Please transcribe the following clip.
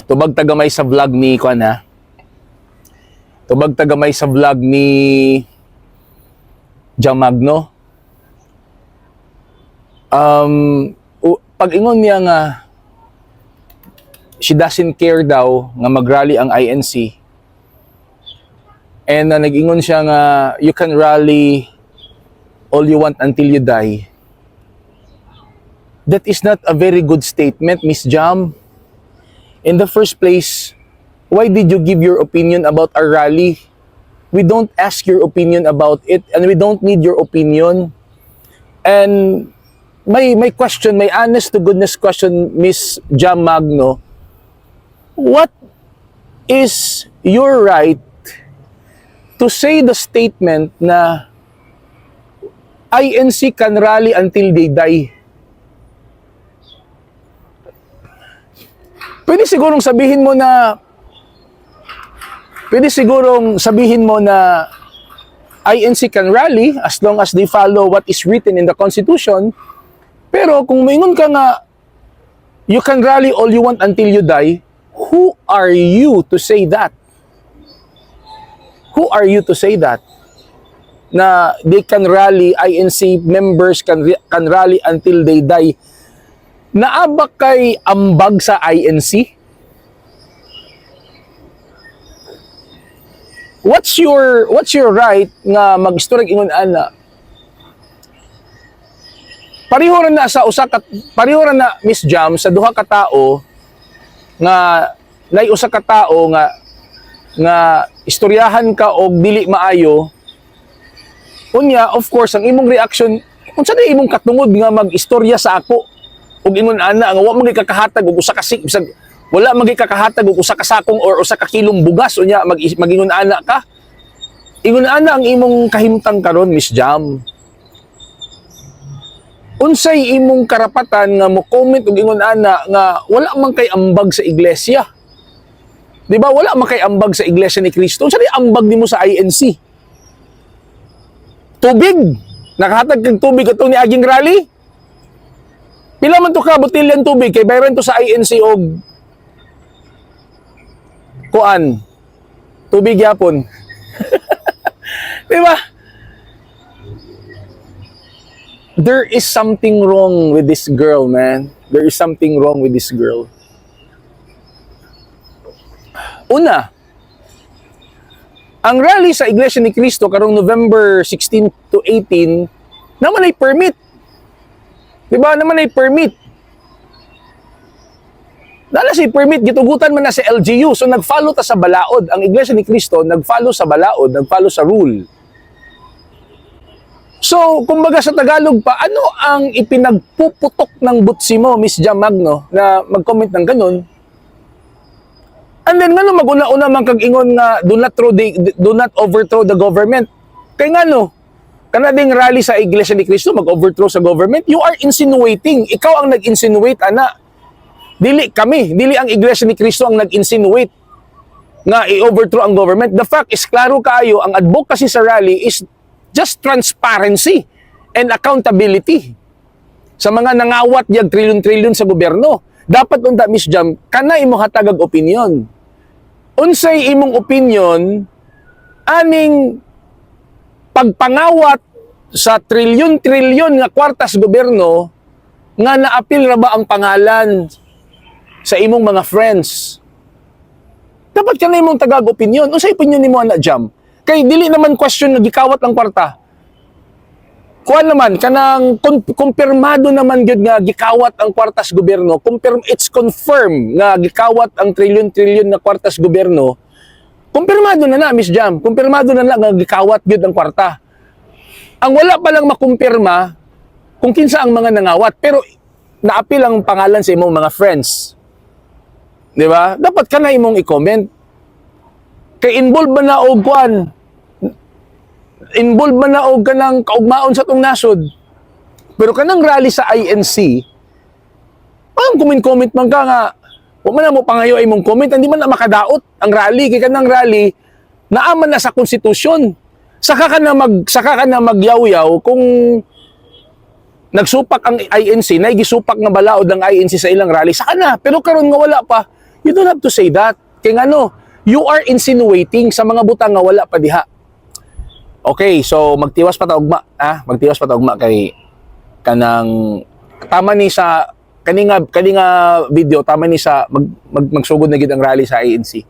tubag tagamay sa vlog ni Kwan ha. Tubag tagamay sa vlog ni Jamagno. Pag ingon niya nga she doesn't care daw nga mag-rally ang INC. And nag-ingon siya nga you can rally all you want until you die. That is not a very good statement, Miss Jam. In the first place, why did you give your opinion about our rally? We don't ask your opinion about it and we don't need your opinion. And my question, my honest to goodness question, Miss Jam Magno, what is your right to say the statement na INC can rally until they die? Pwede sigurong sabihin mo na INC can rally as long as they follow what is written in the Constitution. Pero kung maingon ka nga you can rally all you want until you die, who are you to say that? Who are you to say that? Na they can rally, INC members can rally until they die. Naaba kay ambag sa INC? What's your right nga mag-istorya ingon ana? Pareho na Miss Jam sa duha ka tao nga nay usa ka tao nga istoryahan ka og dili maayo. Unya, of course, ang imong reaction, unsa na imong katungod nga mag-istorya sa ako? Ug ingon ana nga wa magay kakahatag og usa ka wala magay kakahatag og usa ka sakong or usa ka kilong bugas unya magingon ana ka. Ingon ana ang imong kahimtang karon, Miss Jam. Unsay imong karapatan nga mo comment ug ingon ana nga wala man kay ambag sa iglesia? Di ba wala man kay ambag sa iglesia ni Kristo? Unsa di ambag nimo sa INC? Tubig. Nakahatag kag tubig ato ni aging rally? Pila man to ka botelyan tubig kay bayran to sa INC og kuan tubig yapon. Di ba? There is something wrong with this girl, man. There is something wrong with this girl. Una, ang rally sa Iglesia ni Cristo karong November 16 to 18 naman ay permit. Diba naman ay permit? Dala si permit, gitugutan man na sa LGU. So nag-follow ta sa balaod. Ang Iglesia ni Cristo nag-follow sa balaod, nag-follow sa rule. So, kumbaga sa Tagalog pa, ano ang ipinagpuputok ng butsi mo, Miss Jam Magno, na mag-comment ng ganun? And then ngano maguna-una man kag ingon nga do not overthrow the government. Kay ngano? Kana ding rally sa Iglesia ni Cristo mag-overthrow sa government, you are insinuating. Ikaw ang nag-insinuate ana. Dili kami, dili ang Iglesia ni Cristo ang nag-insinuate nga i-overthrow ang government. The fact is klaro kaayo, ang advocacy sa rally is just transparency and accountability sa mga nangawat yag trilyon-trilyon sa gobyerno. Dapat unta, Miss Jam, kana imong hatagag opinion. Unsay imong opinion aning pagpangawat sa trilyon-trilyon nga kwartas gobyerno nga naapil ra ba ang pangalan sa imong mga friends? Dapat ka na imong tagag opinion. Unsay opinion nimo ana, Jam? Kay dili naman question nga gikawat ang kwarta. Kuan naman kanang kumpirmado naman gyud nga gikawat ang kwartas gobyerno. It's confirmed nga gikawat ang trilyon-trilyon na kwartas gobyerno. Kumpirmado na Miss Jam. Kumpirmado na nga gikawat gyud ang kwarta. Ang wala pa lang makumpirma kung kinsa ang mga nangawat, pero naapil ang pangalan sa imong mga friends. Di ba? Dapat ka na imong i-comment. Kay involved ba na og kuan? Involved ba na og kanang kaugmaon sa tong nasod? Pero kanang rally sa INC, ang comment man ka nga, wa man na mo pangayo imong comment, hindi man na makadaot ang rally. Kay kanang rally, naaman na sa konstitusyon. Saka ka na magyaw-yaw kung nagsupak ang INC, naigisupak nga balaod ang INC sa ilang rally, saka na. Pero karon nga wala pa, You don't have to say that. Kaya nga no, you are insinuating sa mga butang nga wala pa diha. Okay, so magtiwas pa ta ugma, magtiwas pa ta ugma kay kanang tama ni sa kaninga video, tama ni sa magsugod na gid ang rally sa ANC.